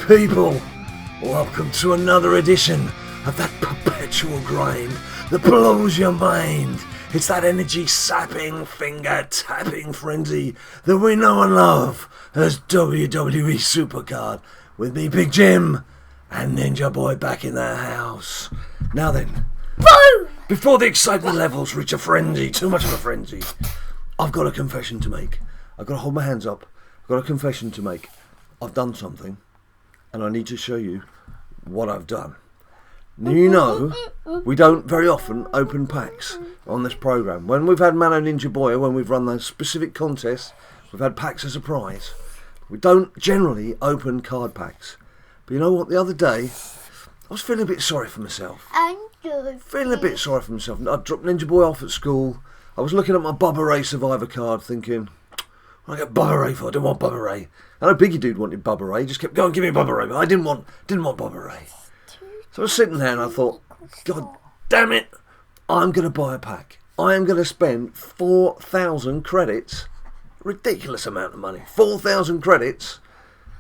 People, welcome to another edition of that perpetual grind that blows your mind. It's that energy-sapping, finger-tapping frenzy that we know and love as WWE SuperCard. With me, Big Jim, and Ninja Boy back in the house. Now then, Boom! Before the excitement levels reach a frenzy, too much of a frenzy, I've got a confession to make. I've got to hold my hands up. I've got a confession to make. I've done something, and I need to show you what I've done. Now, you know, we don't very often open packs on this programme. When we've had Mano Ninja Boy, when we've run those specific contests, we've had packs as a prize. We don't generally open card packs. But you know what, the other day, I was feeling a bit sorry for myself. Feeling a bit sorry for myself. I dropped Ninja Boy off at school. I was looking at my Bubba Ray Survivor card thinking, I get Bubba Ray for, I didn't want Bubba Ray. I know Biggie Dude wanted Bubba Ray, just kept going, give me Bubba Ray, but I didn't want Bubba Ray. So I was sitting there and I thought, God damn it, I'm going to buy a pack. I am going to spend 4,000 credits, ridiculous amount of money, 4,000 credits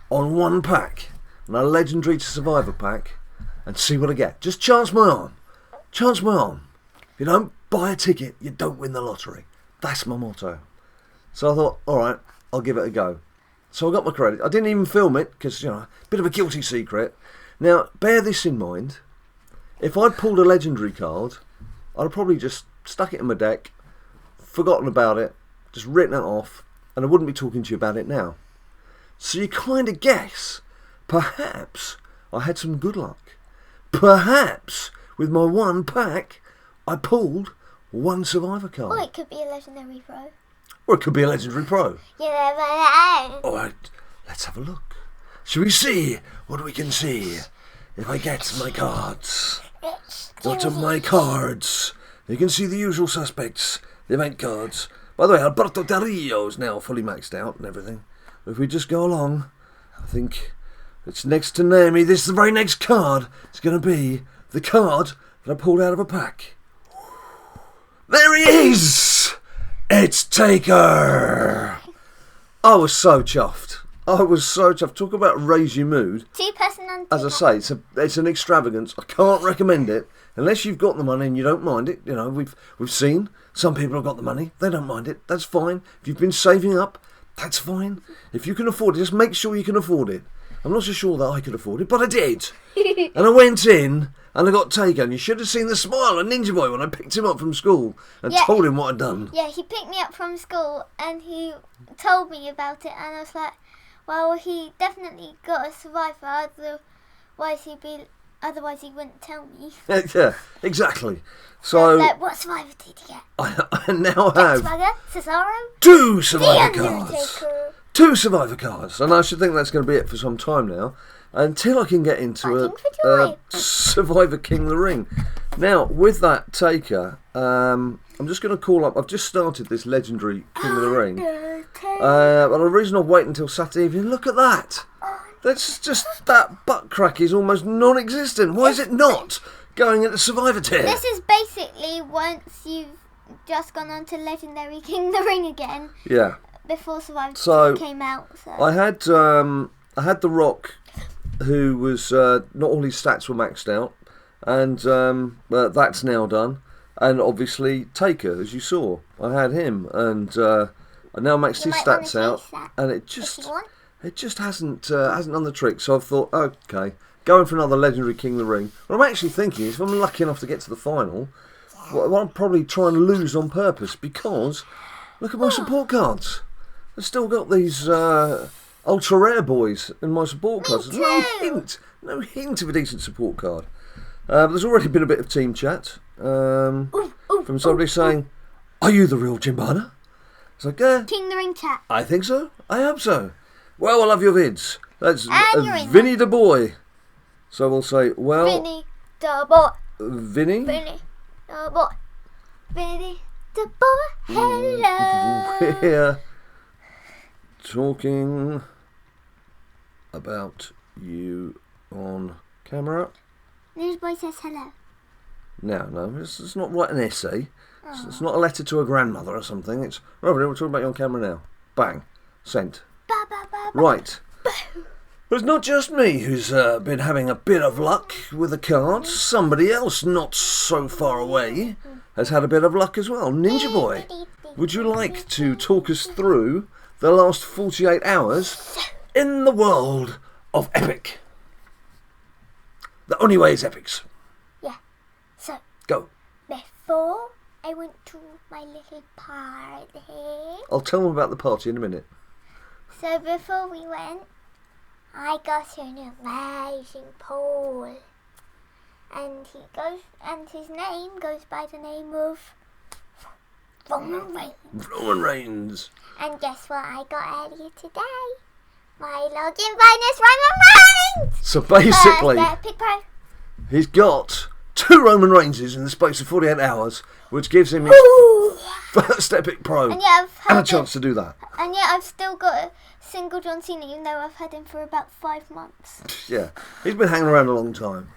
on one pack, and a Legendary to Survivor pack, and see what I get. Just chance my arm. Chance my arm. If you don't buy a ticket, you don't win the lottery. That's my motto. So I thought, alright, I'll give it a go. So I got my credit. I didn't even film it, because, you know, a bit of a guilty secret. Now, bear this in mind. If I'd pulled a legendary card, I'd have probably just stuck it in my deck, forgotten about it, just written it off, and I wouldn't be talking to you about it now. So you kind of guess, perhaps I had some good luck. Perhaps, with my one pack, I pulled one Survivor card. Or it could be a Legendary Pro. Or it could be a Legendary Pro. You never know. Alright, let's have a look. Shall we see what we can see? If I get my cards. What of my cards? You can see the usual suspects, the event cards. By the way, Alberto Del Rio is now fully maxed out and everything. If we just go along, I think it's next to Naomi. This is the very next card. It's going to be the card that I pulled out of a pack. There he is! It's Taker! I was so chuffed. Talk about raise your mood. Two-person Undertaker. As I say, it's an extravagance. I can't recommend it unless you've got the money and you don't mind it. You know, we've seen some people have got the money. They don't mind it. That's fine. If you've been saving up, that's fine. If you can afford it, just make sure you can afford it. I'm not so sure that I could afford it, but I did. And I went in and I got Taker. And you should have seen the smile on Ninja Boy when I picked him up from school and told him what I'd done. Yeah, he picked me up from school and he told me about it, and I was like, well, he definitely got a Survivor, otherwise he wouldn't tell me. Yeah, exactly. So, like, what Survivor did you get? I now have Cesaro? two Survivor cards. Undertaker. Two Survivor cards. And I should think that's going to be it for some time now. Until I can get into a Survivor King of the Ring. Now, with that Taker, I'm just going to call up. I've just started this Legendary King of the Ring. But the reason I'll wait until Saturday evening, look at that. That's just, that butt crack is almost non-existent. Why is it not going into Survivor tier? This is basically once you've just gone on to Legendary King of the Ring again. Yeah. Before Survivor came out. So. I had The Rock, who was not all his stats were maxed out, and that's now done. And obviously Taker, as you saw, I had him, and I now maxed his stats out, and it just hasn't done the trick. So I've thought, okay, going for another Legendary King of the Ring. What I'm actually thinking is, if I'm lucky enough to get to the final, well, I'll probably try and lose on purpose, because look at my support cards. I've still got these ultra rare boys in my support cards. No hint of a decent support card. There's already been a bit of team chat from somebody saying, "Are you the real Jimbana?" It's like, King of the Ring chat. I think so. I hope so. Well, I love your vids. That's Vinny the boy. So we'll say, well, Vinny the boy. Vinny the boy. Vinny the boy. Hello. We're talking about you on camera. Ninja Boy says hello. No, it's not like an essay. It's not a letter to a grandmother or something. It's, Robert, we're talking about you on camera now. Bang. Sent. Ba, ba, ba, ba. Right. But it's not just me who's been having a bit of luck with the cards. Somebody else not so far away has had a bit of luck as well. Ninja Boy, would you like to talk us through the last 48 hours in the world of Epic? The only way is Epics. Yeah. So, Go. before I went to my little party. I'll tell them about the party in a minute. So before we went, I got an amazing pool. And his name goes by the name of Roman Reigns. Roman Reigns. And guess what I got earlier today? My login bonus, Roman Reigns! So basically, First Epic Pro. he's got 2 Roman Reigns in the space of 48 hours, which gives him his Ooh. first Epic Pro And yeah, and a chance to do that. And yeah, I've still got a single John Cena, even though I've had him for about 5 months. Yeah, he's been hanging around a long time.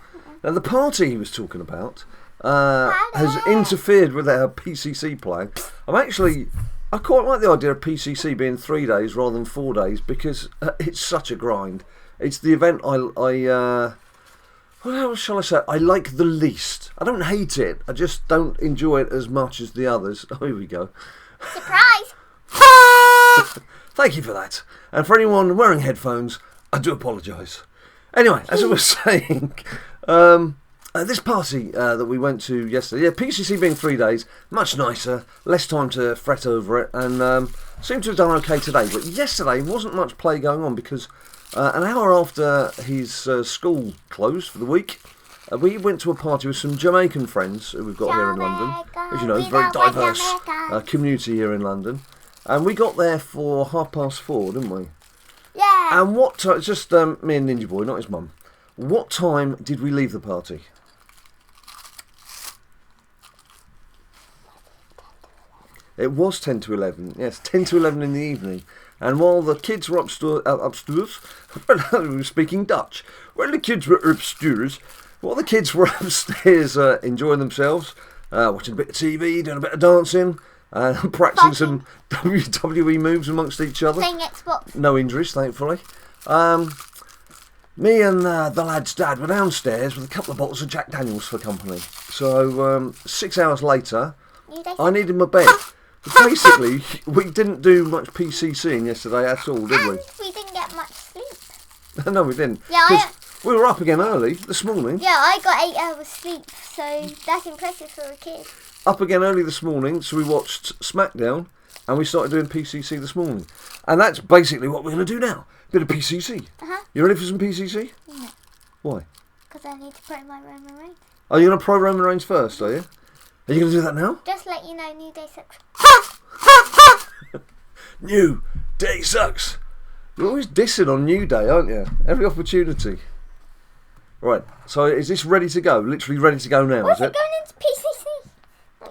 Now, the party he was talking about has interfered with our PCC plan. I quite like the idea of PCC being 3 days rather than 4 days because it's such a grind. It's the event what shall I say? I like the least. I don't hate it. I just don't enjoy it as much as the others. Oh, here we go. Surprise! Thank you for that. And for anyone wearing headphones, I do apologise. Anyway, as I was saying, this party that we went to yesterday, yeah, PCC being 3 days, much nicer, less time to fret over it, and seemed to have done okay today. But yesterday wasn't much play going on because an hour after his school closed for the week, we went to a party with some Jamaican friends who we've got here in London. As you know, it's a very diverse community here in London. And we got there for 4:30, didn't we? Yeah. And what time? It's just me and Ninja Boy, not his mum. What time did we leave the party? It was 10 to 11. Yes, 10 to 11 in the evening. And while the kids were upstairs, we were speaking Dutch. While the kids were upstairs, enjoying themselves, watching a bit of TV, doing a bit of dancing, practicing some WWE moves amongst each other. Playing Xbox. No injuries, thankfully. Me and the lad's dad were downstairs with a couple of bottles of Jack Daniels for company. So 6 hours later, I needed my bed. But basically, we didn't do much PCCing yesterday at all, did we? And we didn't get much sleep. No, we didn't. Yeah, 'Cause we were up again early this morning. Yeah, I got 8 hours sleep, so that's impressive for a kid. Up again early this morning, so we watched SmackDown, and we started doing PCC this morning. And that's basically what we're going to do now. Bit of PCC. You ready for some PCC? No. Why? Because I need to pro my Roman Reigns. Are you going to pro Roman Reigns first, are you? Are you going to do that now? Just let you know, New Day sucks. New Day sucks. You're always dissing on New Day, aren't you? Every opportunity. Right, so is this ready to go? Literally ready to go now, What's is it it? going into PCC?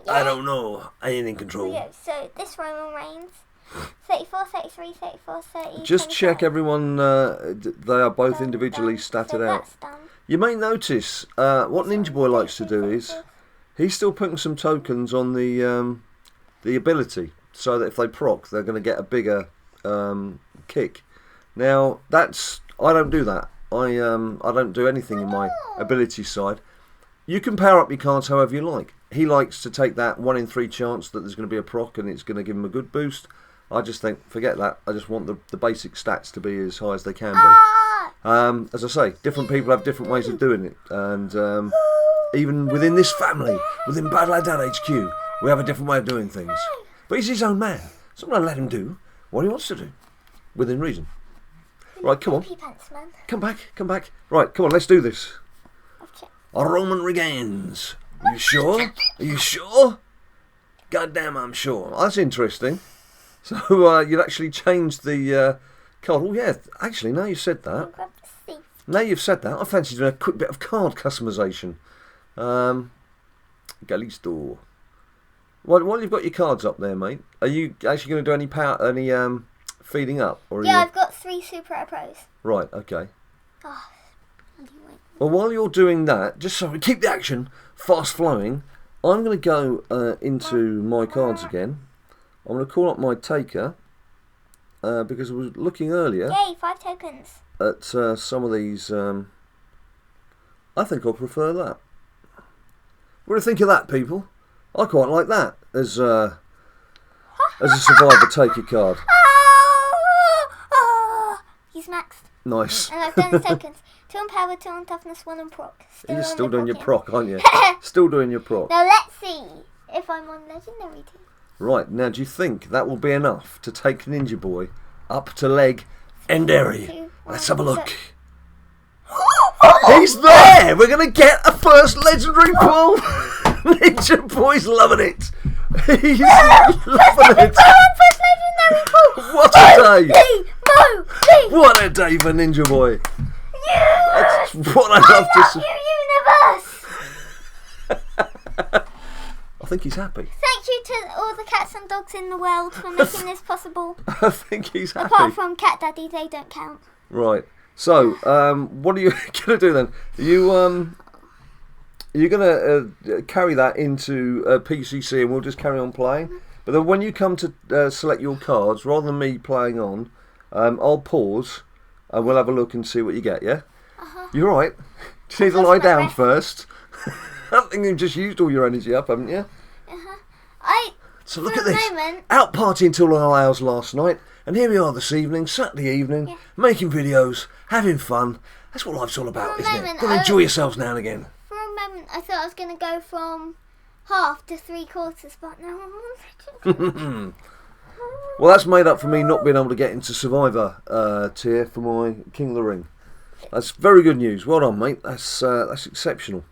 Yeah. I don't know. I ain't in control. Yeah, so this Roman Reigns, 34, 33, 34, 30. Just 25. check everyone, they are both individually statted so out. That's done. You may notice, what Ninja Boy likes to do is, he's still putting some tokens on the ability, so that if they proc, they're going to get a bigger kick. Now, I don't do that. I don't do anything in my ability side. You can power up your cards however you like. He likes to take that 1 in 3 chance that there's going to be a proc and it's going to give him a good boost. I just think, forget that. I just want the basic stats to be as high as they can be. As I say, different people have different ways of doing it. And even within this family, within BadLadDad HQ, we have a different way of doing things. But he's his own man. So I'm going to let him do what he wants to do. Within reason. Right, come on. Pants, man. Come back. Right, come on, let's do this. Okay. Roman Reigns. Are you sure? Are you sure? Goddamn, I'm sure. That's interesting. So you'd actually changed the card. Oh yeah, actually, now you've said that. Grab the seat. Now you've said that, I fancy doing a quick bit of card customisation. Galisto. While you've got your cards up there, mate, are you actually going to do any feeding up? Or Yeah, I've got 3 Super Pros. Right, okay. Oh, Well, while you're doing that, just so we keep the action fast flowing, I'm going to go into my cards again. I'm going to call up my taker, because I was looking earlier Yay, 5 tokens. at some of these. I think I'll prefer that. What do you think of that, people? I quite like that as a survivor taker card. He's maxed. Nice. And I've done the tokens. 2 on power, 2 on toughness, 1 on proc. You're still doing your proc, aren't you? Still doing your proc. Now let's see if I'm on legendary team. Right, now do you think that will be enough to take Ninja Boy up to leg legendary? Let's have a look. He's there! We're going to get a first legendary pull! Ninja Boy's loving it! He's loving it! First legendary pull! What a day! Mo! What a day for Ninja Boy! Yes! That's what I love to see. Universe! I think he's happy. Thank you to all the cats and dogs in the world for making this possible. I think he's happy. Apart from Cat Daddy, they don't count. Right. So, what are you going to do then? You're going to carry that into PCC and we'll just carry on playing. But then when you come to select your cards, rather than me playing on, I'll pause and we'll have a look and see what you get, yeah? You're right. Do you need to lie down first? I think you've just used all your energy up, haven't you? So look at this. Out partying till all hours last night, and here we are this evening, Saturday evening, making videos, having fun. That's what life's all about, isn't it? Got to enjoy yourselves now and again. For a moment, I thought I was going to go from half to 3/4, but now I'm on. Well, that's made up for me not being able to get into Survivor tier for my King of the Ring. That's very good news. Well done, mate. That's exceptional.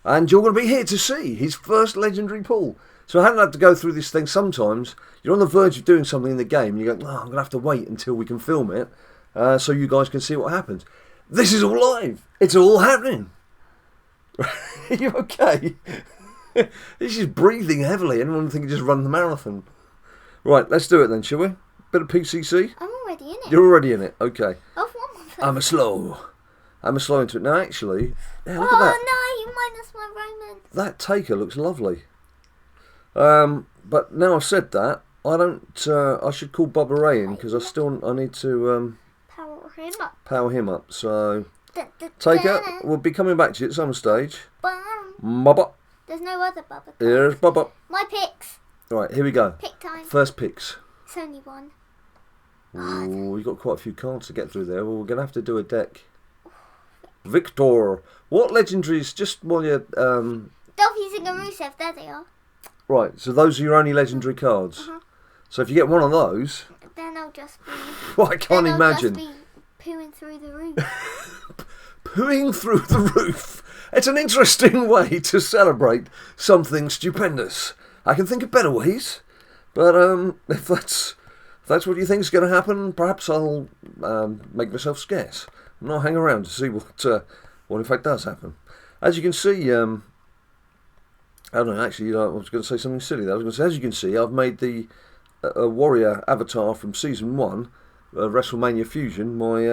And you're going to be here to see his first legendary pull. So I haven't had to go through this thing. Sometimes you're on the verge of doing something in the game and you go, oh, I'm going to have to wait until we can film it so you guys can see what happens. This is all live. It's all happening. Are you okay? He's just breathing heavily. Anyone think he just run the marathon? Right, let's do it then, shall we? Bit of PCC? I'm already in it. You're already in it, okay. I'm a slow into it. Now, actually, yeah, look at that. Oh no, you minus my Roman. That taker looks lovely. But now I've said that, I don't. I should call Bubba Ray in because I need to power him up. So, Taker, we'll be coming back to you at some stage. Bubba. There's no other Bubba. Here's Bubba. My picks. Right, here we go. Pick time. First picks. It's only one. Ooh, you've got quite a few cards to get through there. Well, we're going to have to do a deck. Victor. What legendaries, just while you're... Dolphy's and Rusev, there they are. Right, so those are your only legendary cards. So if you get one of those... Then I'll just be... Well, I can't imagine. I'll just be pooing through the roof. Pooing through the roof. It's an interesting way to celebrate something stupendous. I can think of better ways. But if that's what you think is going to happen, perhaps I'll make myself scarce. And I'll hang around to see what in fact does happen. As you can see... I don't know, actually, I was going to say something silly there. I was going to say, as you can see, I've made the Warrior avatar from Season 1, WrestleMania Fusion, my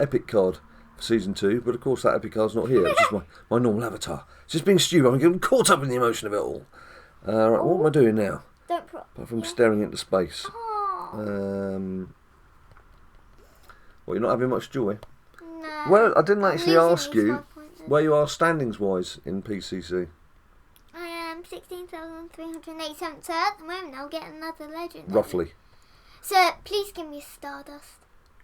Epic card for Season 2. But of course, that Epic card's not here. It's just my normal avatar. It's just being stupid. I'm getting caught up in the emotion of it all. Right, what am I doing now? Don't prop. Apart from staring into space. Oh. Well, you're not having much joy. No. Well, I didn't actually ask you where you are standings-wise in PCC. 16,387. So at the moment I'll get another legend. Roughly. So please give me Stardust.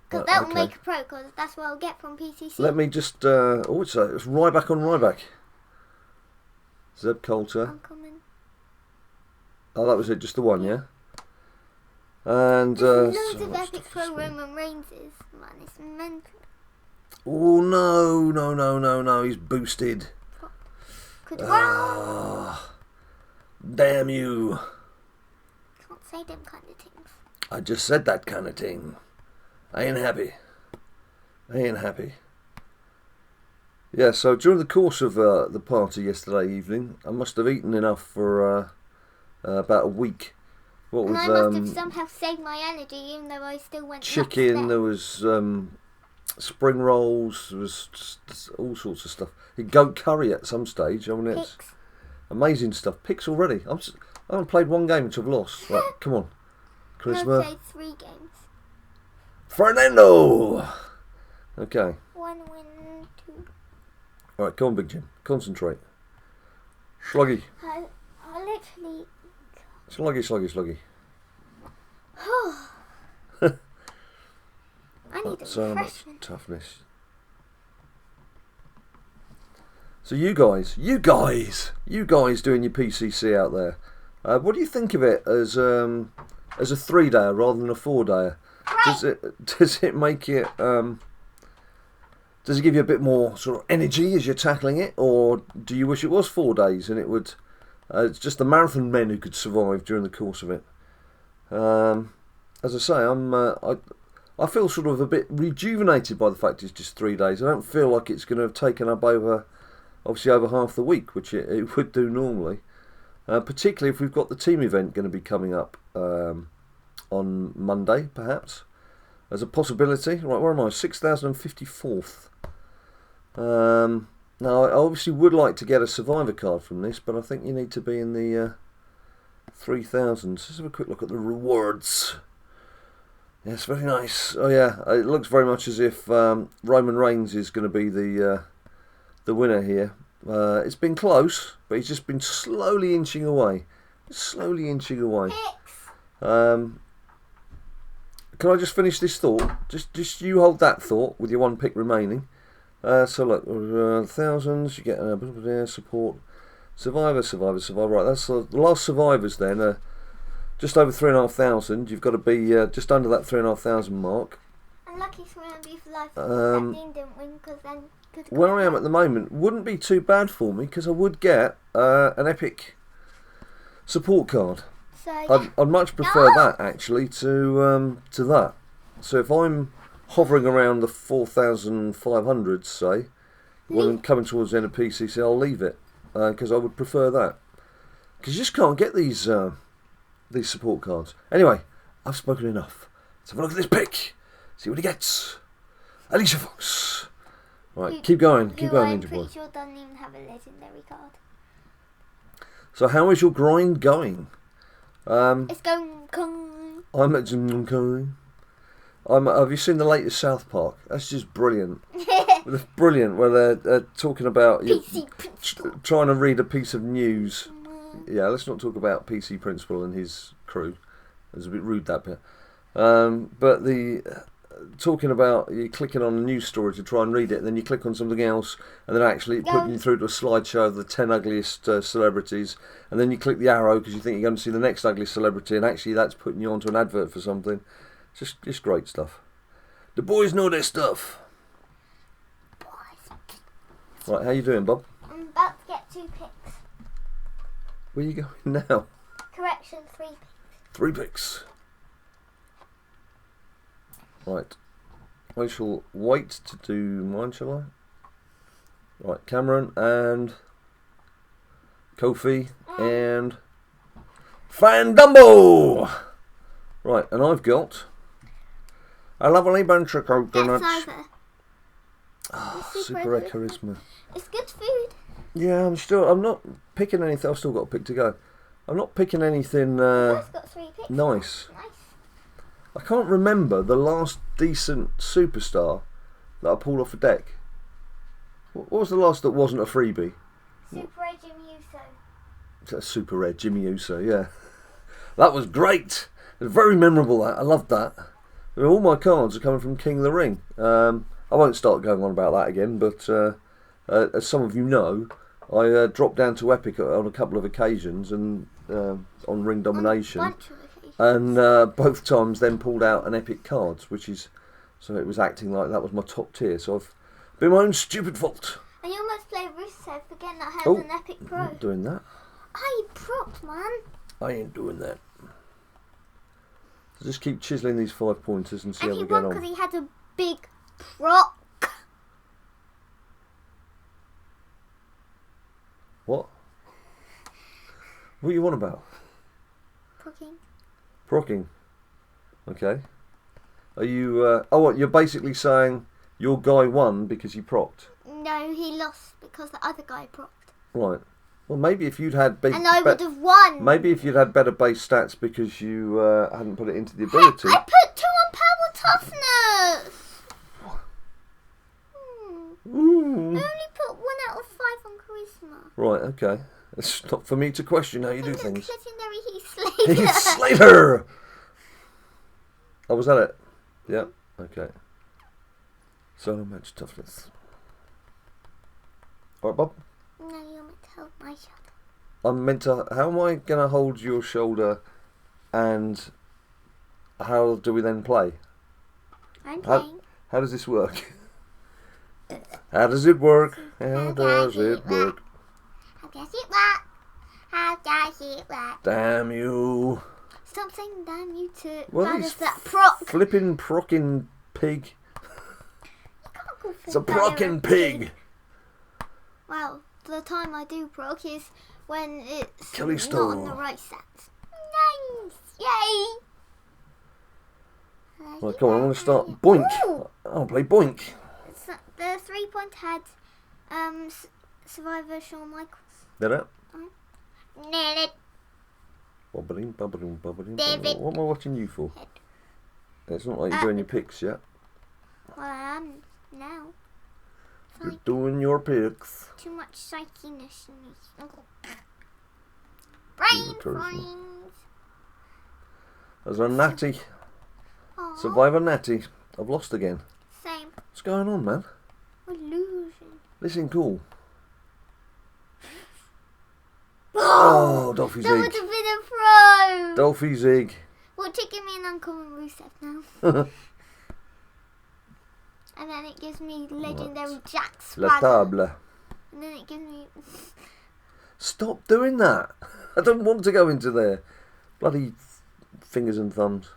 Because that will make a pro, because that's what I'll get from PCC. Let me just... it's Ryback on Ryback. Zeb Coulter. I'm coming. Oh, that was it, just the one, yeah? And... There's loads of Epic Pro Roman Reigns', man, it's mental. Oh, no, he's boosted. Damn you. Can't say them kind of things. I just said that kind of thing. I ain't happy. Yeah, so during the course of the party yesterday evening, I must have eaten enough for about a week. What and with, I must have somehow saved my energy, even though I still went chicken, there was spring rolls, there was just all sorts of stuff. Goat curry at some stage. I mean, it's amazing stuff. Picks already. I haven't played one game which I've lost. Right, come on. Charisma. I've played 3 games. Fernando! Okay. 1 win, 2. Alright, come on, Big Jim. Concentrate. Sluggy. I literally... Sluggy. I need a so much refreshment. toughness. So you guys doing your PCC out there, what do you think of it as a 3-dayer rather than a 4-dayer? Does it make it does it give you a bit more sort of energy as you're tackling it, or do you wish it was 4 days and it would? It's just the marathon men who could survive during the course of it. As I say, I feel sort of a bit rejuvenated by the fact it's just 3 days. I don't feel like it's going to have taken up over half the week, which it would do normally. Particularly if we've got the team event going to be coming up on Monday, perhaps, as a possibility. Right, where am I? 6,054th. Now, I obviously would like to get a survivor card from this, but I think you need to be in the 3,000s. Let's have a quick look at the rewards. Yes, very nice. Oh yeah, it looks very much as if Roman Reigns is going to be the winner here. It's been close, but he's just been slowly inching away. Can I just finish this thought? Just you hold that thought with your 1 pick remaining. So look, thousands, you get support. Survivor. Right, that's the last survivors then. Just over 3,500. You've got to be just under that 3,500 mark. I'm lucky to be for life. That Dean didn't win because then. Where I am at the moment wouldn't be too bad for me because I would get an epic support card. So, yeah. I'd much prefer that actually to that. So if I'm hovering around the 4,500, say, when I'm coming towards the end of PCC, I'll leave it because I would prefer that. Because you just can't get these support cards. Anyway, I've spoken enough. Let's have a look at this pick. See what he gets. Alicia Fox. Right, keep going, Ninja Boy. I'm pretty sure doesn't even have a legendary card. So how is your grind going? It's going. I'm at going. Have you seen the latest South Park? That's just brilliant. It's brilliant where they're talking about trying to read a piece of news. Yeah, let's not talk about PC Principal and his crew. It was a bit rude, that bit. But talking about you clicking on a news story to try and read it, and then you click on something else, and then actually putting you through to a slideshow of the 10 ugliest celebrities, and then you click the arrow because you think you're going to see the next ugliest celebrity, and actually that's putting you onto an advert for something. Just great stuff. The boys know their stuff. Right, how you doing, Bob? I'm about to get 2 picks. Where are you going now? Correction, 3 picks. 3 picks. Right. I shall wait to do mine, shall I? Right, Cameron and Kofi and Fandumbo! Right, and I've got a lovely bunch of coconuts. Super Red Charisma. It's good food. Yeah, I'm not picking anything. I've still got a pick to go. I'm not picking anything Got 3 picks. nice. I can't remember the last decent superstar that I pulled off a deck. What was the last that wasn't a freebie? Super Red Jimmy Uso. Super Red Jimmy Uso, yeah. That was great. It was very memorable, that. I loved that. All my cards are coming from King of the Ring. I won't start going on about that again, but as some of you know, I dropped down to Epic on a couple of occasions and on Ring Domination. And both times then pulled out an epic cards, so it was acting like that was my top tier. So I've been my own stupid fault. And you almost played Rusev, forgetting that I had an epic pro. I'm not doing that. I propped, man. I ain't doing that. So just keep chiseling these 5 pointers and see how we get on. And he won because he had a big proc. What? What are you on about? Procking. Procking. Okay. Are you... what, you're basically saying your guy won because he procced? No, he lost because the other guy procced. Right. Well, maybe if you'd had... And I would have won. Maybe if you'd had better base stats because you hadn't put it into the ability. I put 2 on power Right, okay. It's not for me to question how you do things. Legendary Heath Slater. Heath Slater! Oh, was that it? Yeah, okay. So much toughness. Alright, Bob? No, you're meant to hold my shoulder. I'm meant to... How am I going to hold your shoulder and how do we then play? I'm playing. How does this work? How does it work? How does it work? How does it work? How does it work? Damn you. Stop saying damn you to Well, bad as that proc. Flipping procking pig. You can't go for It's a bad as procking pig. Well, the time I do proc is when it's Callisto. not on the right stats. Nice! Yay! Right, come on, I'm going to start. Boink. Ooh. I'll play Boink. The 3-point had Survivor Shawn Michaels. Did it? Nailed it. Bobbling, bobbling, bobbling. David. What am I watching you for? It's not like you're doing your picks yet. Well, I am now. You're doing your picks. Too much psychiness in this. Brain brains. There's a natty. Aww. Survivor natty. I've lost again. Same. What's going on, man? We're losing. Listen, cool. Oh, Dolphy That would Zig. have been a pro. Dolphy Zig. Well, to give me an uncommon Rusev now. And then it gives me legendary Jack La Swagger. table. And then it gives me... Stop doing that. I don't want to go into there. Bloody fingers and thumbs.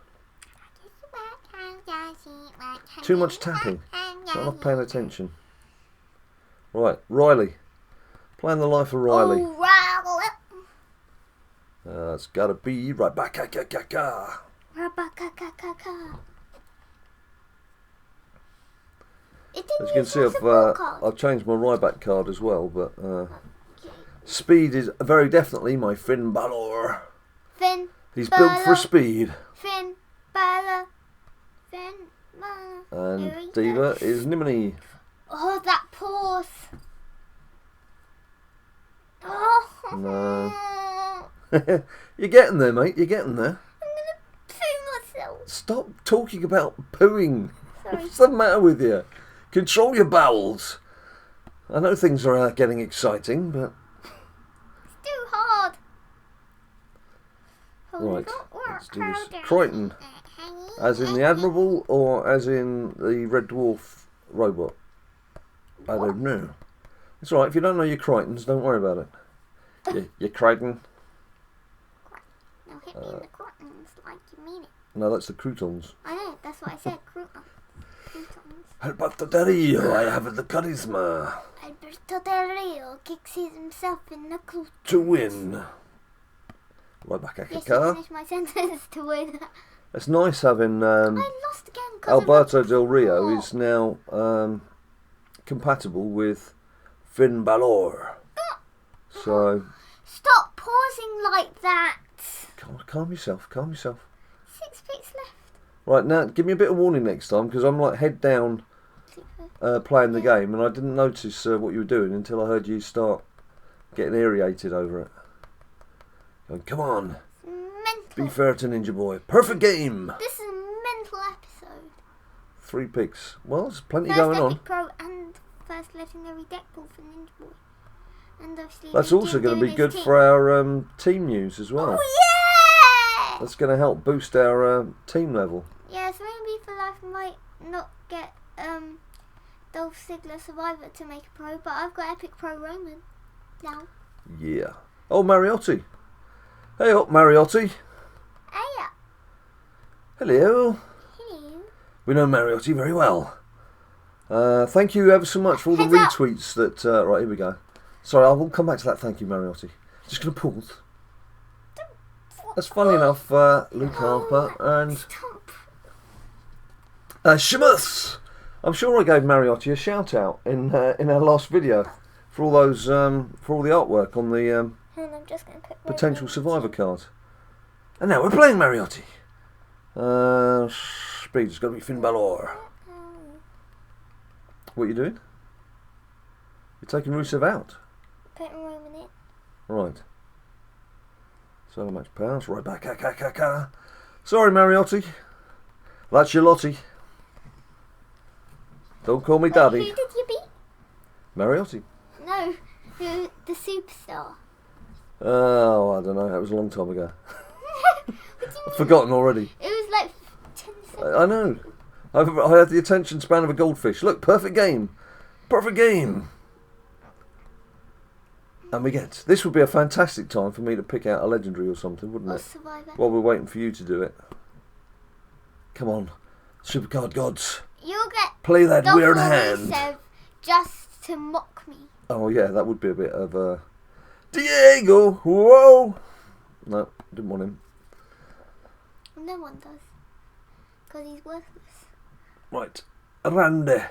Too much tapping. Not enough paying attention. Right, Riley. Playing the life of Riley. Oh, Riley. It's gotta be right back. As As you can see, I've changed my Ryback card as well, but speed is very definitely my Finn Balor. Finn. He's Balor. built for speed. Finn Balor. Finn Balor. And Diva is Nimini. Oh, that pause. Oh. No. You're getting there, mate. You're getting there. I'm gonna poo myself. Stop talking about pooing. Sorry. What's the matter with you? Control your bowels. I know things are getting exciting, but... It's too hard. Right, let's do this. Crichton. As in the Admirable or as in the Red Dwarf robot? I don't know. It's alright, if you don't know your Crichtons, don't worry about it. Your Crichton. Now hit me in the croutons like you mean it. No, that's the croutons. I know, that's what I said, croutons. Alberto Del Rio, I have the charisma Alberto Del Rio kicks himself in the croutons. to win. Right back at Yes, the car. I finished my sentence to win. It's nice having I lost again because Alberto Del Rio is now compatible with Finn Balor. So Stop pausing like that. calm yourself, calm yourself. 6 picks left. Right, now give me a bit of warning next time, because I'm like head down playing the game, and I didn't notice what you were doing until I heard you start getting irritated over it. Going, come on, Mental. be fair to Ninja Boy. Perfect game. This is a mental episode. 3 picks. Well, there's plenty First going Epic on. Pro and first legendary deck pull for Ninja Boy. And obviously That's Ninja also going to doing be good his team. for our team news as well. Oh yeah! That's going to help boost our team level. Yeah, so maybe for life I might not get Dolph Ziggler Survivor to make a pro, but I've got Epic Pro Roman now. Yeah. Oh, Mariotti. Hey up, Mariotti. Hey, Hello. hello. We know Mariotti very well. Thank you ever so much for all the Heads up. retweets that... right, here we go. Sorry, I will come back to that. Thank you, Mariotti. Just going to pause. That's funny enough, Luke Harper and Stop. Sheamus. I'm sure I gave Mariotti a shout out in our last video for all those for all the artwork on the And I'm just going to put potential survivor card. And now we're playing Mariotti. Speed, it's got to be Finn Balor. What are you doing? You're taking Rusev out. Putting Roman in. Right. So much pass. Right back. Sorry, Mariotti. That's your Lottie. Don't call me Daddy. Who did you beat? Mariotti. No, the superstar. Oh, I don't know. That was a long time ago. I've forgotten already. It was like 10 seconds. I know. I had the attention span of a goldfish. Look, perfect game. Perfect game. And we get. This would be a fantastic time for me to pick out a legendary or something, wouldn't it? Survivor. While we're waiting for you to do it. Come on. SuperCard gods. You'll get Play that weird hand. Just to mock me. Oh, yeah, that would be a bit of Diego! Whoa! No, didn't want him. No one does. Because he's worthless. Right. Randy.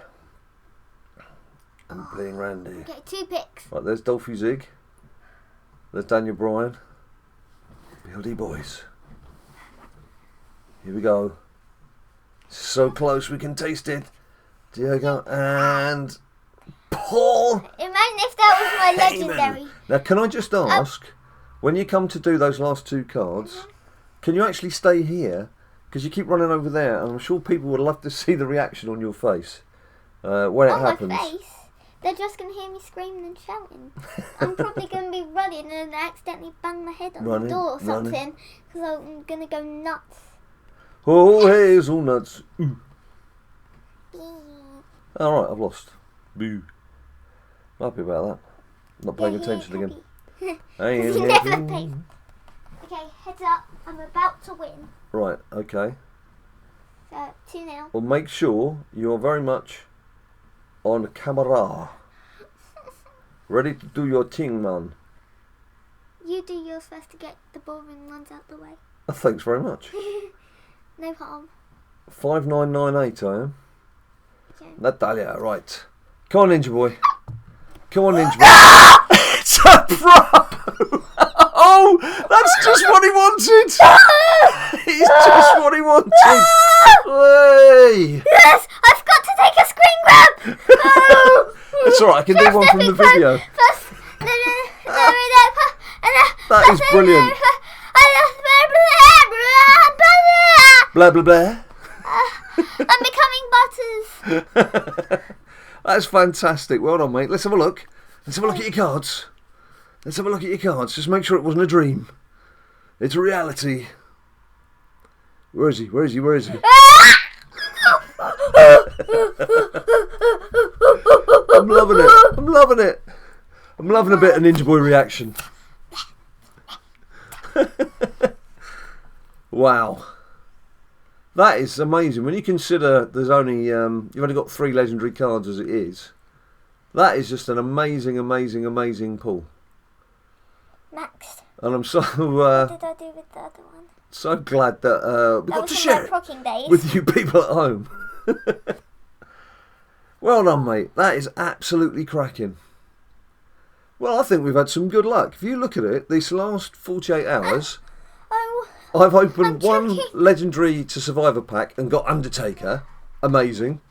I'm playing Randy. Okay, 2 picks. Right, there's Dolphy Zig. There's Daniel Bryan. BLD boys. Here we go. So close we can taste it. Diego and Paul. Imagine if that was my legendary. Now, can I just ask, when you come to do those last 2 cards, can you actually stay here? Because you keep running over there, and I'm sure people would love to see the reaction on your face when it happens. My face? They're just going to hear me screaming and shouting. I'm probably going to be running and accidentally bang my head on the door or something, because I'm going to go nuts. Oh, hazelnuts. Alright, I've lost. Boo. Happy about that. Not paying attention again. I ain't never pay. Okay, heads up. I'm about to win. Right, okay. So, 2-0. Well, make sure you're very much on camera. Ready to do your thing, man. You do yours first to get the boring ones out the way. Oh, thanks very much. No harm. 5998, I am. Okay. Natalia, right. Come on, Ninja Boy. Come on, Ninja Boy. It's a pro! Oh, that's just what he wanted. He's just what he wanted. Hey. Yes, I've got to take a screen grab. It's alright, I can do one from the video. That is brilliant. Blah, blah, blah. I'm becoming Butters. That's fantastic. Well done, mate. Let's have a look. Let's have a look at your cards. Let's have a look at your cards. Just make sure it wasn't a dream. It's a reality. Where is he? Where is he? Where is he? I'm loving it. I'm loving it. I'm loving a bit of Ninja Boy reaction. Wow. That is amazing. When you consider there's only you've only got 3 legendary cards as it is, that is just an amazing, amazing, amazing pull. Maxed. And I'm so what did I do with the other one? So glad that we got to share it with you people at home. Well done, mate. That is absolutely cracking. Well, I think we've had some good luck. If you look at it, these last 48 hours, I've opened 1 legendary to Survivor pack and got Undertaker. Amazing.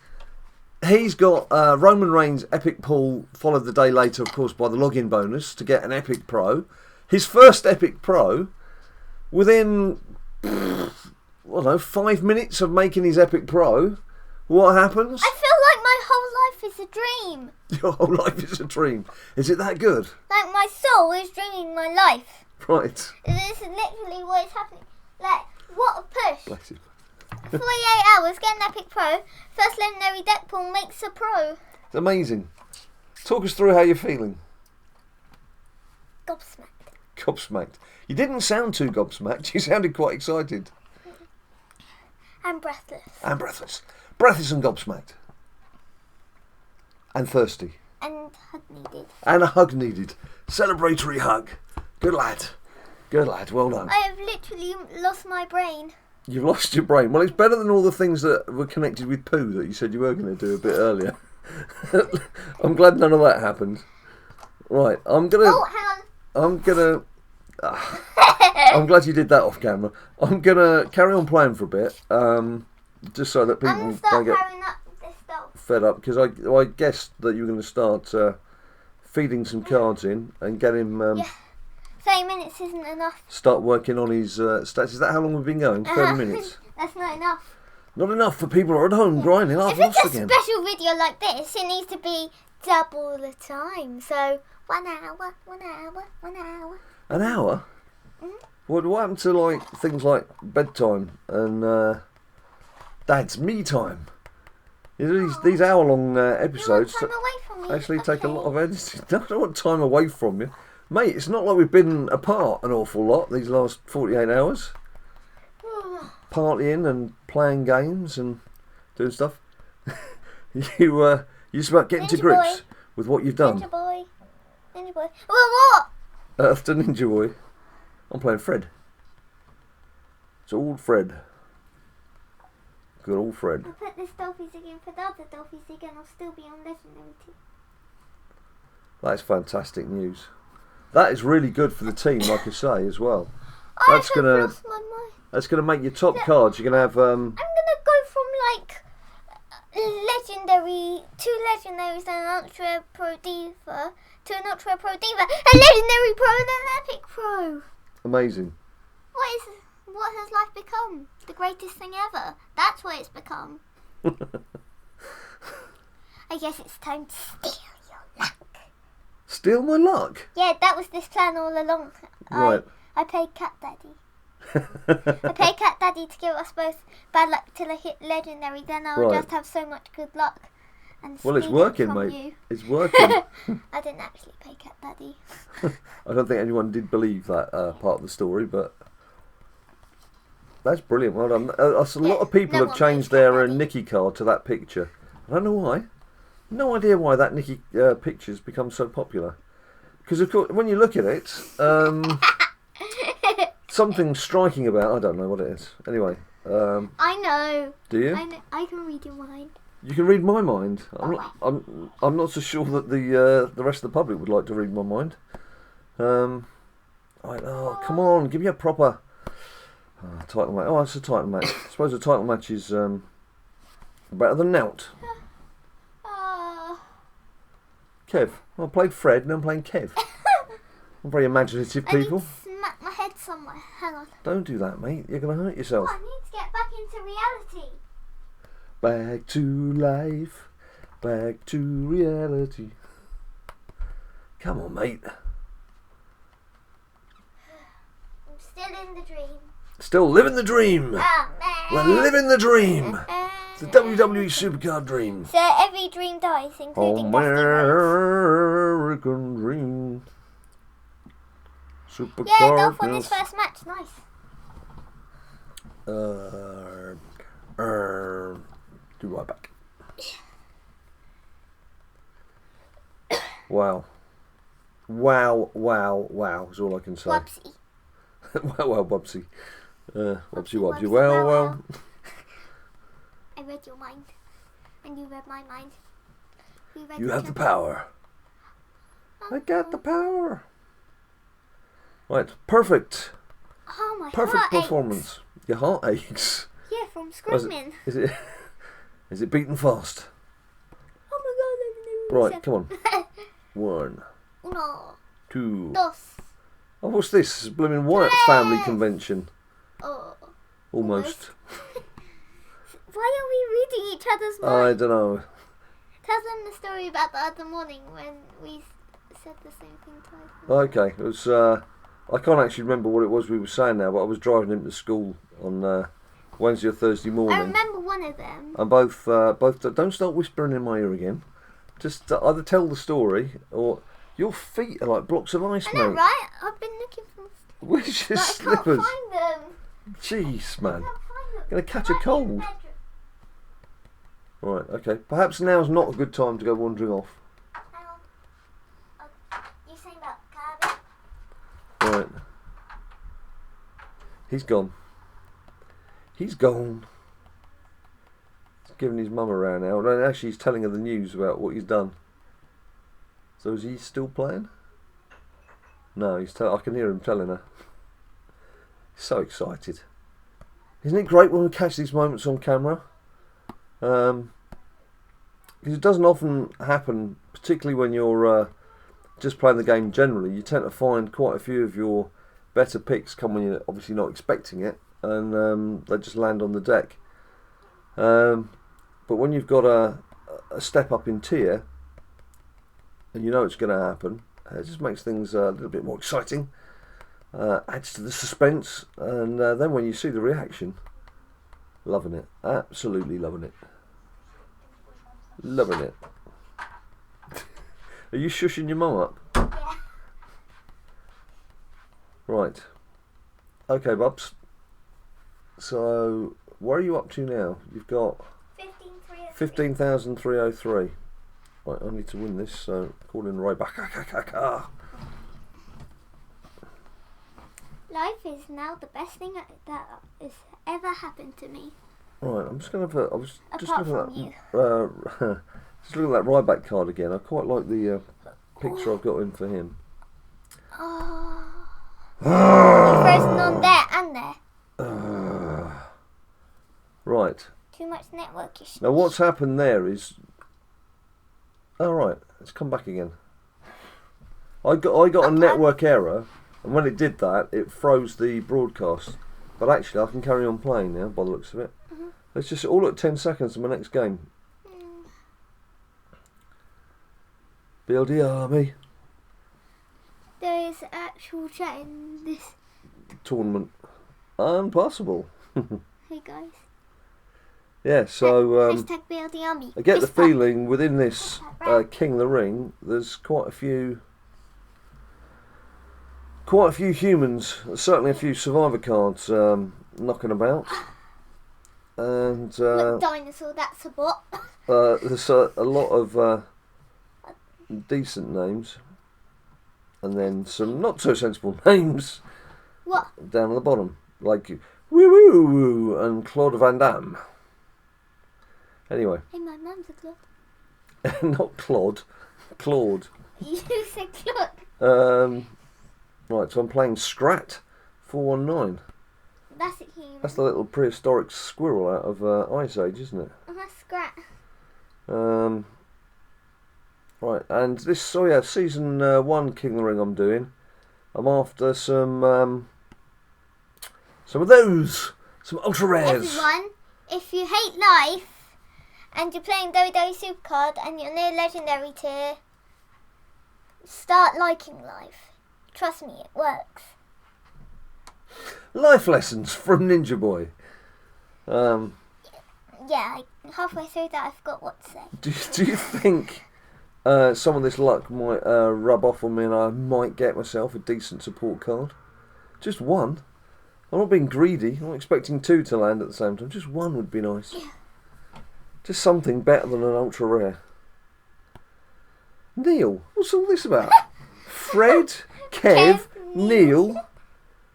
He's got Roman Reigns Epic Pull, followed the day later, of course, by the login bonus to get an Epic Pro. His first Epic Pro, within, I don't know, 5 minutes of making his Epic Pro, what happens? I feel like my whole life is a dream. Your whole life is a dream. Is it that good? Like my soul is dreaming my life. Right. This is literally what is happening. Like, what a push. Bless you. 48 hours, get an Epic Pro. First legendary deck pull makes a pro. It's amazing. Talk us through how you're feeling. Gobsmacked. Gobsmacked. You didn't sound too gobsmacked. You sounded quite excited. And breathless. And breathless. Breathless and gobsmacked. And thirsty. And hug needed. And a hug needed. Celebratory hug. Good lad. Good lad. Well done. I have literally lost my brain. You've lost your brain. Well, it's better than all the things that were connected with poo that you said you were going to do a bit earlier. I'm glad none of that happened. Right, I'm gonna. Oh, hang on. I'm gonna. I'm glad you did that off camera. I'm gonna carry on playing for a bit, just so that people don't get up this stuff. fed up. Because I guessed that you were going to start feeding some cards in and get him. Yeah. 30 minutes isn't enough. Start working on his stats. Is that how long we've been going? 30 minutes. That's not enough. Not enough for people who are at home grinding. I've lost again. If it's a special video like this, it needs to be double the time. So 1 hour, 1 hour, 1 hour. An hour? Mm-hmm. What happened to like things like bedtime and Dad's me time? These hour-long episodes time away from me. actually take a lot of energy. I don't want time away from you. Mate, it's not like we've been apart an awful lot these last 48 hours. Partying and playing games and doing stuff. You just about getting to grips with what you've done. Ninja boy. What? Earth to Ninja Boy. I'm playing Fred. It's all Fred. Good old Fred. I'll put this Dolphy Zig in for the other Dolphy Zig and I'll still be on Legendary team. That's fantastic news. That is really good for the team, like I say, as well. Lost my mind. That's gonna make your top cards. You're gonna have. I'm gonna go from like legendary, 2 legendaries and an ultra pro diva to an ultra pro diva, a legendary pro and an epic pro. Amazing. What has life become? The greatest thing ever. That's what it's become. I guess it's time to steal your luck. Steal my luck? Yeah, that was this plan all along. Right. I paid Cat Daddy. I paid Cat Daddy to give us both bad luck till I hit legendary. Then I would just have so much good luck. And well, it's working, mate. You. It's working. I didn't actually pay Cat Daddy. I don't think anyone did believe that part of the story, but that's brilliant. Well done. A lot of people have changed their Nikki card to that picture. I don't know why. No idea why that Nikki picture's become so popular. Because of course, when you look at it, something striking about. I don't know what it is. Anyway. I know. Do you? I can read your mind. You can read my mind. I'm not so sure that the rest of the public would like to read my mind. Come on, give me a proper title match. Oh, it's a title match. I suppose a title match is better than Nout. Kev. I played Fred and I'm playing Kev. I'm very imaginative people. I need to smack my head somewhere. Hang on. Don't do that, mate. You're going to hurt yourself. Oh, I need to get back into reality. Back to life. Back to reality. Come on, mate. I'm still in the dream. Still living the dream. We're living the dream. It's the WWE SuperCard dream. So every dream dies, including American dream. SuperCard. Yeah, Dolph won his first match. Nice. Do right back. Wow. Wow is all I can say. Wubsy. Wow, Wubsy. Wubsy. Well. I read your mind. And you read my mind. You have the power. I got the power. Right, perfect. Oh, my Perfect heart performance. Aches. Your heart aches. Yeah, from screaming. Is it beating fast? Oh my god, right, come on. 1, 2. Dos. Oh, what's this? It's a blooming Wyatt family convention. Oh. Almost. Why are we reading each other's minds? I don't know. Tell them the story about the other morning when we said the same thing twice. Okay, it was. I can't actually remember what it was we were saying now, but I was driving him to school on Wednesday or Thursday morning. I remember one of them. And both. Don't start whispering in my ear again. Just either tell the story or your feet are like blocks of ice, mate. I know, right? I've been looking for. Where's your slippers? I can't find them. Jeez, man. I can't find them. Gonna catch a cold. Right, okay. Perhaps now's not a good time to go wandering off. Hang on. You saying about Kirby? Right. He's gone. He's gone. He's giving his mum a round now. And actually, he's telling her the news about what he's done. So is he still playing? No, I can hear him telling her. He's so excited. Isn't it great when we catch these moments on camera? Because it doesn't often happen, particularly when you're just playing the game generally, you tend to find quite a few of your better picks come when you're obviously not expecting it, and they just land on the deck. But when you've got a step up in tier, and you know it's going to happen, it just makes things a little bit more exciting, adds to the suspense, and then when you see the reaction, loving it, absolutely loving it. Loving it. Are you shushing your mum up? Yeah. Right. Okay, Bubs. So, where are you up to now? You've got 15,303. Right, I need to win this, so call in right back. Life is now the best thing that has ever happened to me. Right, I'm just going to have I was just Apart looking from at that. Just looking at that Ryback card again. I quite like the picture I've got in for him. Oh. You're frozen on there and there. Right. Too much network issues. Now what's happened there is... Oh right, it's come back again. I got a network error, and when it did that, it froze the broadcast. But actually, I can carry on playing now, by the looks of it. Mm-hmm. Let's just all at 10 seconds of my next game. BLD Army. There is actual chat in this Tournament. Impossible. Hey guys. Yeah, so Hashtag BLD Army. I get the feeling within this King of the Ring, there's quite a few humans, certainly a few Survivor cards knocking about, and dinosaur, that's a bot. there's a lot of decent names, and then some not so sensible names. What? Down at the bottom, like Woo Woo Woo and Claude Van Damme. Anyway. Hey, my mum's a Claude. Not Claude. Claude. You said Claude. Right, so I'm playing Scrat 419. That's a human. That's the little prehistoric squirrel out of Ice Age, isn't it? That's Scrat. Right, and this, season 1 King of the Ring I'm doing. I'm after some of those, some ultra rares. Everyone, if you hate life and you're playing WWE SuperCard and you're near legendary tier, start liking life. Trust me, it works. Life lessons from Ninja Boy. Yeah, halfway through that I forgot what to say. Do you think some of this luck might rub off on me, and I might get myself a decent support card? Just one. I'm not being greedy. I'm not expecting 2 to land at the same time. Just one would be nice. Yeah. Just something better than an ultra rare. Neil, what's all this about? Fred, Kev, Neil.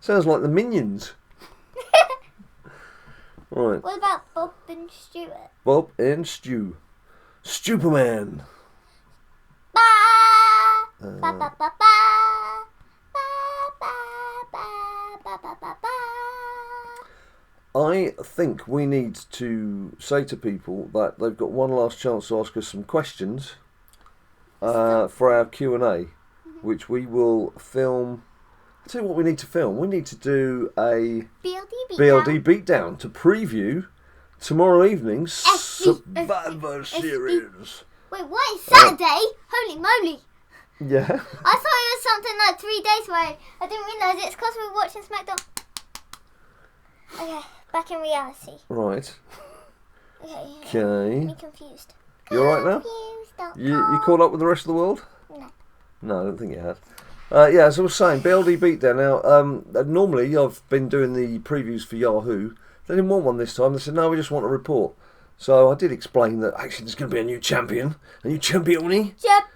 Sounds like the Minions. Right. What about Bob and Stuart? Bob and Stu. Stuperman. Ba ba ba ba ba ba ba ba ba ba ba. I think we need to say to people that they've got one last chance to ask us some questions for our Q&A, which we will film. I'll tell you what we need to film. We need to do a BLD beatdown to preview tomorrow evening's Survivor Series. Wait, what is Saturday? Holy moly! Yeah. I thought it was something like 3 days away. I didn't realise it's because we were watching SmackDown. Okay, back in reality. Right. Okay. I'm confused. You alright now? You caught up with the rest of the world? No. No, I don't think you had. Yeah, as I was saying, BLD Beatdown. Now, normally I've been doing the previews for Yahoo. They didn't want one this time. They said, no, we just want a report. So I did explain that actually there's going to be a new champion. A new champion-y. But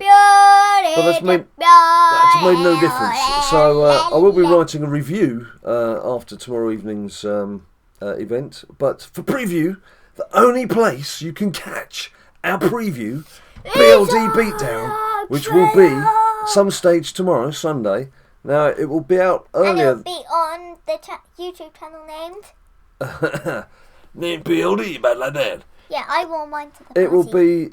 that's made no difference. So I will be writing a review after tomorrow evening's event. But for preview, the only place you can catch our preview, BLD Beatdown, which will be some stage tomorrow, Sunday. Now, it will be out earlier. And it'll be on the YouTube channel named named BLD, BadLadDad. Yeah, I wore mine to the party. It will be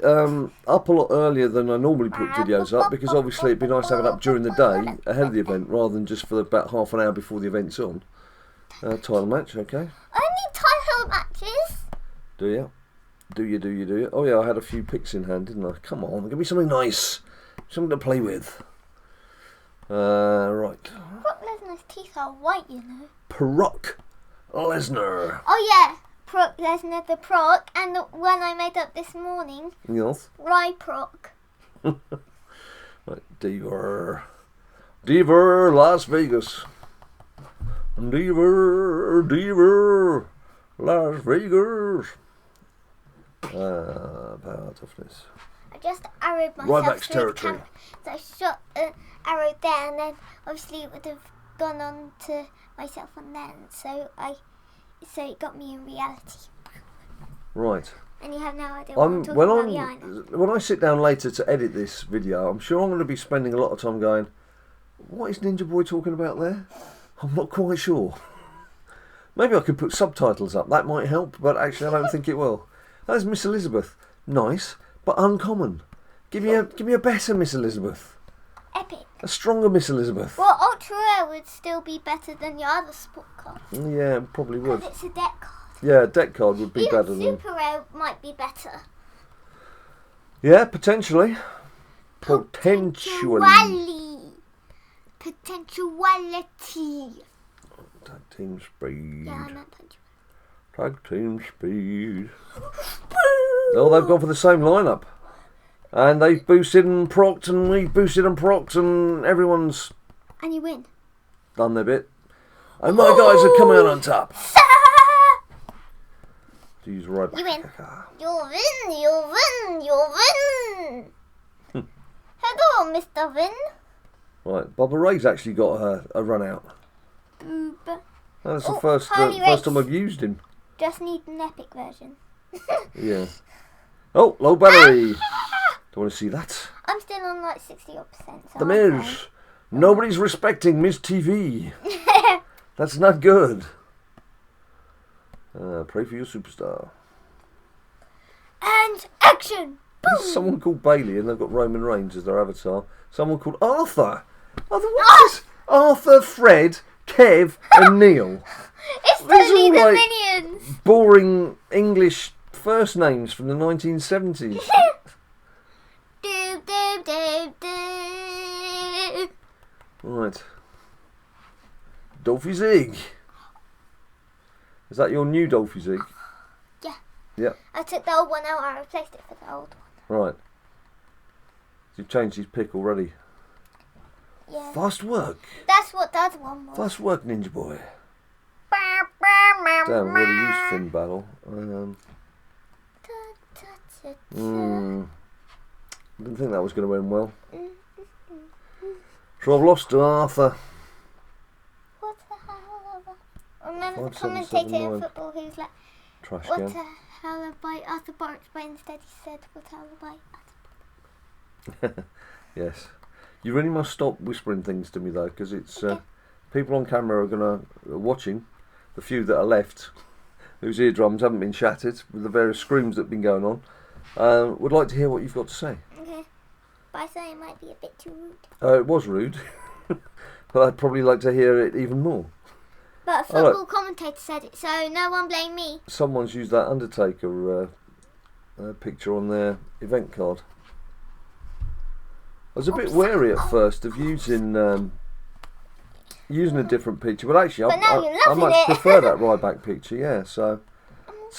up a lot earlier than I normally put videos up, because obviously it'd be nice to have it up during the day ahead of the event rather than just for about half an hour before the event's on. Title match, okay. Only title matches. Do you? Do you? Oh yeah, I had a few picks in hand, didn't I? Come on, give me something nice. Something to play with. Right. Brock Lesnar's teeth are white, you know. Brock Lesnar. Oh yeah, Brock Lesnar the Proc, and the one I made up this morning. Yes. Proc. Right, Deaver, Las Vegas. Deaver, Las Vegas. Power toughness. I just arrowed myself Ryback's through the territory. camera. So I shot an arrow there, and then obviously it would have gone on to myself and then. So it got me in reality. Right. And you have no idea what I'm talking about. Yeah, I know. When I sit down later to edit this video, I'm sure I'm going to be spending a lot of time going, what is Ninja Boy talking about there? I'm not quite sure. Maybe I could put subtitles up. That might help, but actually I don't think it will. That's Miss Elizabeth. Nice, but uncommon. Give me a better Miss Elizabeth. Epic. A stronger Miss Elizabeth. Well, Ultra Rare would still be better than your other sport card. Yeah, it probably would. Because it's a deck card. Yeah, a deck card would be Even better than... Super Rare might be better. Yeah, potentially. Potentiality. Tag team speed. Yeah, I meant punch. Tag team speed. Oh, they've gone for the same lineup. And they've boosted and procced, and we've boosted and procced, and everyone's And you win. done their bit. And my guys are coming out on top. To use right back. You win. You win. Hello, Mr. Vin. Right, Bubba Ray's actually got a run out. Boob. That's the Oh, first Harley first time Race. I've used him. Just need an epic version. Yeah. Oh, low battery. Don't want to see that. I'm still on like 60%. So The I'm Miz. Nobody's respecting Miz TV. That's not good. Pray for your superstar. And action. There's someone called Bailey, and they've got Roman Reigns as their avatar. Someone called Arthur. What's this? Arthur, Fred, Kev, and Neil. It's These totally are the like Minions. boring English first names from the 1970s. Doob, doob, doob, doob. Right. Dolphy Zig. Is that your new Dolphy Zig? Yeah. Yeah. I took the old one out and replaced it for the old one. Right. You've changed his pick already. Yeah. Fast work. That's what the other one was. Fast work, Ninja Boy. Damn, I've already used Finn Battle. Didn't think that was going to end well. So I've lost to Arthur. What the hell? Remember the 5779. commentator in football who's like, Trash what can. the hell about Arthur Barks, but instead he said, what the hell about Arthur? Yes. You really must stop whispering things to me though, because it's people on camera are watching, the few that are left, whose eardrums haven't been shattered with the various screams that have been going on, would like to hear what you've got to say. Okay. But I say it might be a bit too rude. It was rude, but I'd probably like to hear it even more. But a football commentator said it, so no one blame me. Someone's used that Undertaker picture on their event card. I was a bit wary at first of using a different picture, but actually But now you're I loving much it. prefer that Ryback picture, yeah, so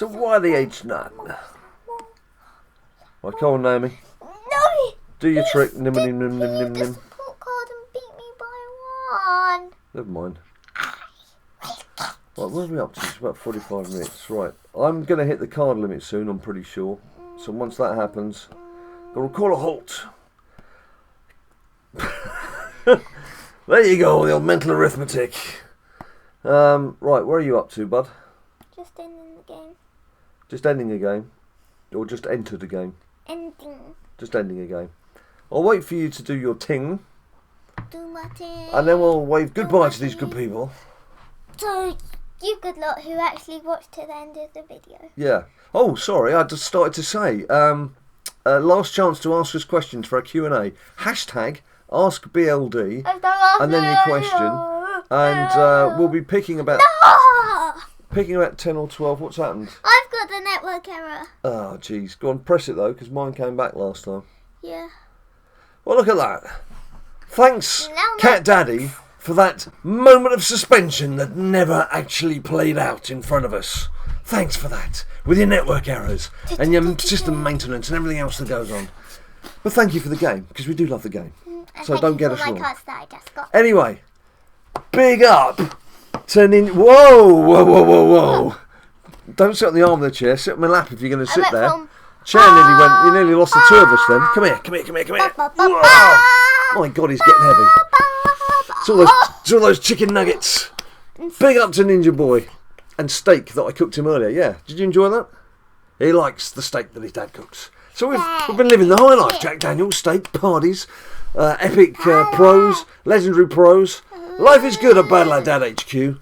why the H nut? Right, come on, Naomi. No! Do your trick. Nim, Nim, nim, nim, nim, nim, the nim. support card and beat me by one. Never mind. Right, where are we up to? It's about 45 minutes. Right, I'm going to hit the card limit soon, I'm pretty sure. So once that happens, we'll call a halt. There you go, the old mental arithmetic. Right, where are you up to, bud? Just ending the game. Just ending a game? Or just entered a game? Ending. Just ending a game. I'll wait for you to do your ting, Do my thing. and then we'll wave goodbye to these good people. Do you good lot who actually watched to the end of the video. Yeah. Oh, sorry, I just started to say, last chance to ask us questions for our Q&A. Hashtag AskBLD, and then your question. And we'll be picking about 10 or 12. What's happened? I've got the network error. Oh, jeez. Go on, press it, though, because mine came back last time. Yeah. Well, look at that. Thanks, Now Cat Daddy, for that moment of suspension that never actually played out in front of us. Thanks for that. With your network errors and your system maintenance and everything else that goes on. But thank you for the game, because we do love the game. So don't get us wrong. Cards that I just got. Anyway, big up to Whoa. Don't sit on the arm of the chair. Sit on my lap if you're going to sit there. Chair nearly went. You nearly lost the two of us then. Come here. Whoa. My God, he's getting heavy. It's all those chicken nuggets. Big up to Ninja Boy. And steak that I cooked him earlier. Yeah, did you enjoy that? He likes the steak that his dad cooks. So we've been living the high life. Jack Daniels, steak, parties, epic pros, legendary pros. Life is good at BadLadDad HQ.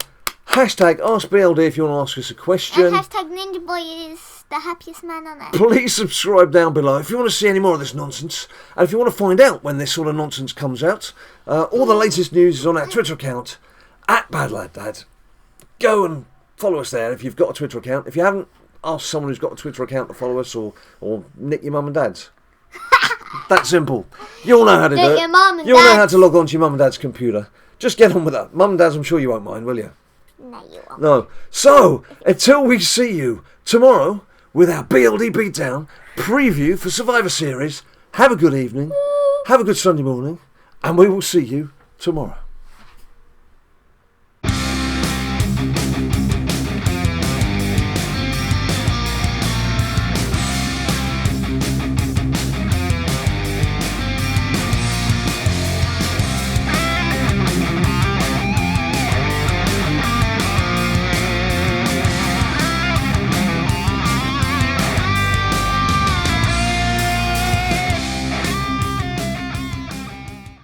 Hashtag AskBLD if you want to ask us a question. And hashtag Ninja Boy is the happiest man on earth. Please subscribe down below if you want to see any more of this nonsense. And if you want to find out when this sort of nonsense comes out, all the latest news is on our Twitter account, @BadLadDad. Go and follow us there if you've got a Twitter account. If you haven't, ask someone who's got a Twitter account to follow us, or nick your mum and dad's. That simple. You'll know how to do it. You'll know how to log on to your mum and dad's computer. Just get on with that. Mum and dads, I'm sure you won't mind, will you? No, you won't. No. So, until we see you tomorrow with our BLD Beatdown preview for Survivor Series, have a good evening, have a good Sunday morning, and we will see you tomorrow.